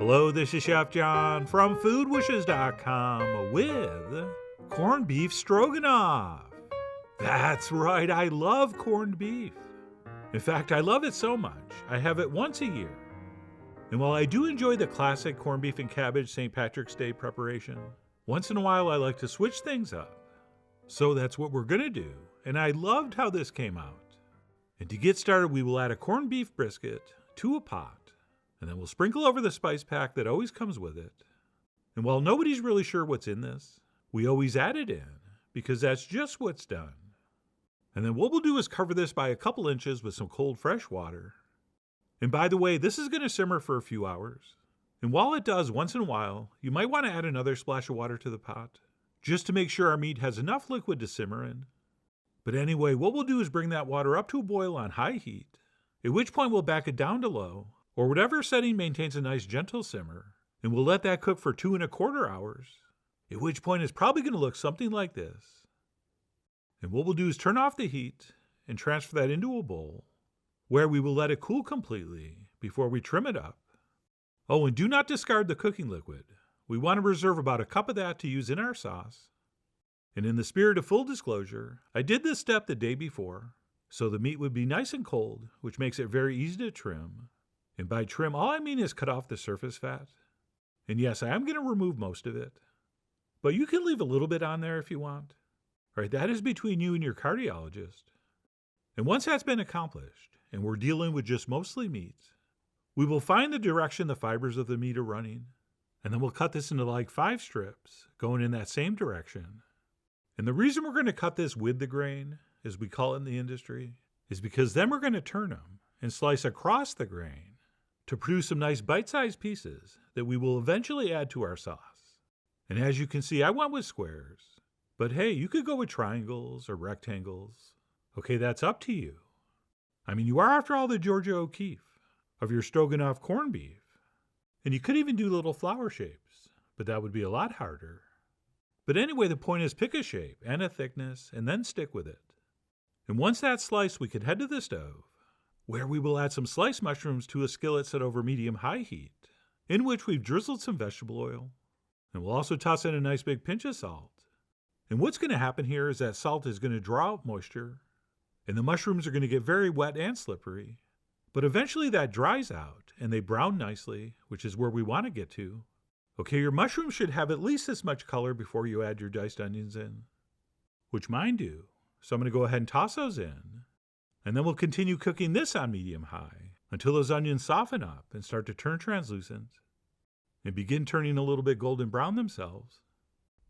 Hello, this is Chef John from foodwishes.com with corned beef stroganoff. That's right, I love corned beef. In fact, I love it so much, I have it once a year. And while I do enjoy the classic corned beef and cabbage St. Patrick's Day preparation, once in a while I like to switch things up. So that's what we're going to do, and I loved how this came out. And to get started, we will add a corned beef brisket to a pot. And then we'll sprinkle over the spice pack that always comes with it. And while nobody's really sure what's in this, we always add it in, because that's just what's done. And then what we'll do is cover this by a couple inches with some cold fresh water. And by the way, this is going to simmer for a few hours. And while it does, once in a while, you might want to add another splash of water to the pot, just to make sure our meat has enough liquid to simmer in. But anyway, what we'll do is bring that water up to a boil on high heat, at which point we'll back it down to low, or whatever setting maintains a nice gentle simmer, and we'll let that cook for 2¼ hours, at which point it's probably going to look something like this. And what we'll do is turn off the heat and transfer that into a bowl, where we will let it cool completely before we trim it up. Oh, and do not discard the cooking liquid. We want to reserve about a cup of that to use in our sauce. And in the spirit of full disclosure, I did this step the day before, so the meat would be nice and cold, which makes it very easy to trim. And by trim, all I mean is cut off the surface fat. And yes, I am going to remove most of it. But you can leave a little bit on there if you want. All right, that is between you and your cardiologist. And once that's been accomplished, and we're dealing with just mostly meat, we will find the direction the fibers of the meat are running. And then we'll cut this into like 5 strips, going in that same direction. And the reason we're going to cut this with the grain, as we call it in the industry, is because then we're going to turn them and slice across the grain to produce some nice bite-sized pieces that we will eventually add to our sauce. And as you can see, I went with squares. But hey, you could go with triangles or rectangles. Okay, that's up to you. I mean, you are, after all, the Georgia O'Keeffe of your stroganoff corned beef. And you could even do little flower shapes, but that would be a lot harder. But anyway, the point is pick a shape and a thickness and then stick with it. And once that's sliced, we can head to the stove, where we will add some sliced mushrooms to a skillet set over medium-high heat, in which we've drizzled some vegetable oil. And we'll also toss in a nice big pinch of salt. And what's going to happen here is that salt is going to draw out moisture, and the mushrooms are going to get very wet and slippery. But eventually that dries out, and they brown nicely, which is where we want to get to. Okay, your mushrooms should have at least this much color before you add your diced onions in, which mine do. So I'm going to go ahead and toss those in. And then we'll continue cooking this on medium-high until those onions soften up and start to turn translucent and begin turning a little bit golden brown themselves.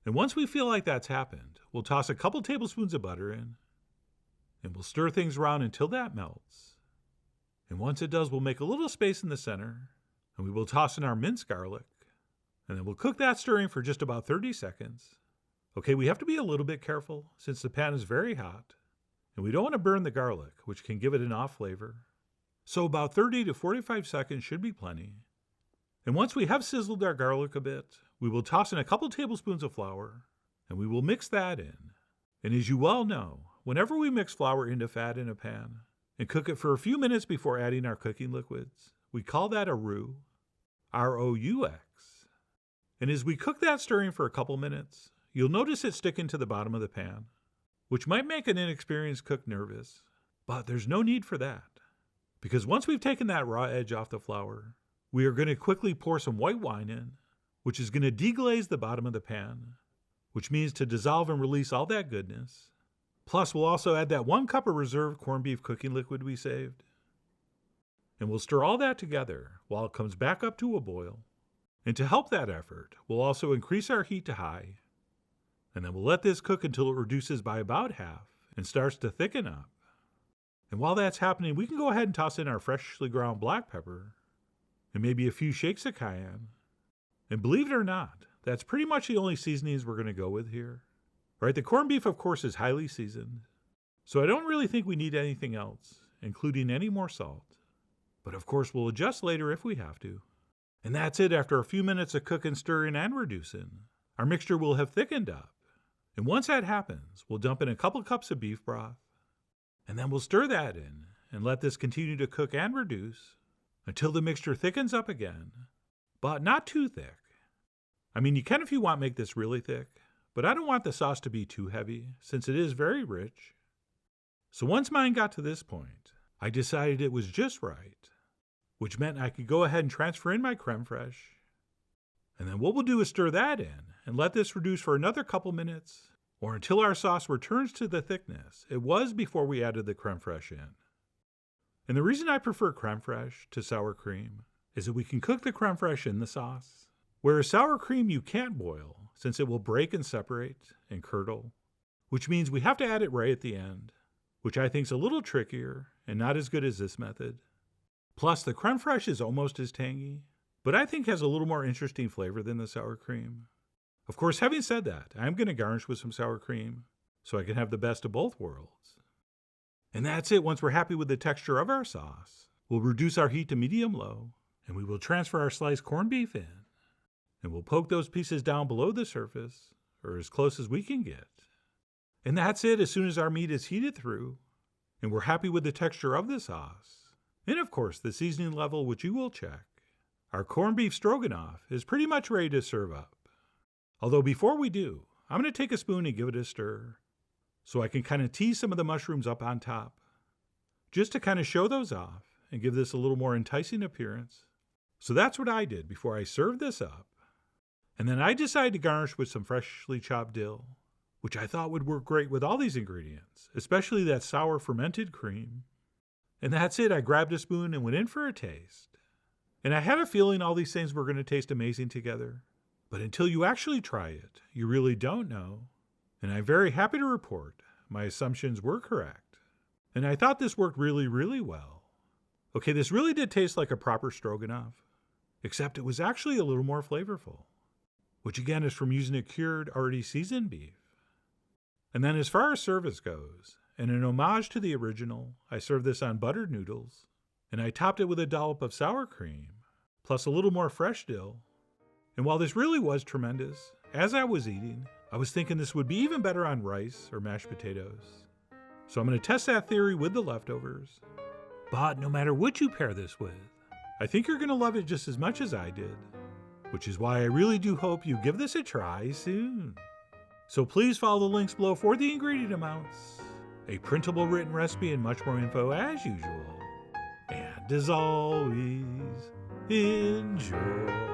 And once we feel like that's happened, we'll toss a couple tablespoons of butter in, and we'll stir things around until that melts. And once it does, we'll make a little space in the center, and we will toss in our minced garlic, and then we'll cook that stirring for just about 30 seconds. Okay, we have to be a little bit careful since the pan is very hot, and we don't want to burn the garlic, which can give it an off flavor. So about 30 to 45 seconds should be plenty. And once we have sizzled our garlic a bit, we will toss in a couple tablespoons of flour, and we will mix that in. And as you well know, whenever we mix flour into fat in a pan and cook it for a few minutes before adding our cooking liquids, we call that a roux, R-O-U-X. And as we cook that stirring for a couple minutes, you'll notice it sticking to the bottom of the pan, which might make an inexperienced cook nervous, but there's no need for that. Because once we've taken that raw edge off the flour, we are going to quickly pour some white wine in, which is going to deglaze the bottom of the pan, which means to dissolve and release all that goodness. Plus, we'll also add that 1 cup of reserved corned beef cooking liquid we saved. And we'll stir all that together while it comes back up to a boil. And to help that effort, we'll also increase our heat to high. And then we'll let this cook until it reduces by about half and starts to thicken up. And while that's happening, we can go ahead and toss in our freshly ground black pepper and maybe a few shakes of cayenne. And believe it or not, that's pretty much the only seasonings we're going to go with here. Right, the corned beef, of course, is highly seasoned, so I don't really think we need anything else, including any more salt. But of course, we'll adjust later if we have to. And that's it. After a few minutes of cooking, stirring, and reducing, our mixture will have thickened up. And once that happens, we'll dump in a couple cups of beef broth, and then we'll stir that in and let this continue to cook and reduce until the mixture thickens up again. but not too thick. I mean, you can, if you want, make this really thick, but I don't want the sauce to be too heavy since it is very rich. So once mine got to this point, I decided it was just right, which meant I could go ahead and transfer in my creme fraiche. And then what we'll do is stir that in and let this reduce for another couple minutes, or until our sauce returns to the thickness it was before we added the creme fraiche in. And the reason I prefer creme fraiche to sour cream is that we can cook the creme fraiche in the sauce, whereas sour cream you can't boil since it will break and separate and curdle, which means we have to add it right at the end, which I think is a little trickier and not as good as this method. Plus, the creme fraiche is almost as tangy, but I think has a little more interesting flavor than the sour cream. Of course, having said that, I'm going to garnish with some sour cream so I can have the best of both worlds. And that's it. Once we're happy with the texture of our sauce, we'll reduce our heat to medium-low, and we will transfer our sliced corned beef in, and we'll poke those pieces down below the surface, or as close as we can get. And that's it. As soon as our meat is heated through, and we're happy with the texture of the sauce, and of course the seasoning level, which you will check, our corned beef stroganoff is pretty much ready to serve up. Although before we do, I'm going to take a spoon and give it a stir, so I can kind of tease some of the mushrooms up on top, just to kind of show those off and give this a little more enticing appearance. So that's what I did before I served this up. And then I decided to garnish with some freshly chopped dill, which I thought would work great with all these ingredients, especially that sour fermented cream. And that's it. I grabbed a spoon and went in for a taste. And I had a feeling all these things were going to taste amazing together. But until you actually try it, you really don't know. And I'm very happy to report my assumptions were correct. And I thought this worked really, really well. Okay, this really did taste like a proper stroganoff, except it was actually a little more flavorful, which again is from using a cured, already seasoned beef. And then as far as service goes, and in homage to the original, I served this on buttered noodles, and I topped it with a dollop of sour cream, plus a little more fresh dill. And while this really was tremendous, as I was eating, I was thinking this would be even better on rice or mashed potatoes. So I'm going to test that theory with the leftovers. But no matter what you pair this with, I think you're going to love it just as much as I did, which is why I really do hope you give this a try soon. So please follow the links below for the ingredient amounts, a printable written recipe, and much more info as usual. And as always, enjoy.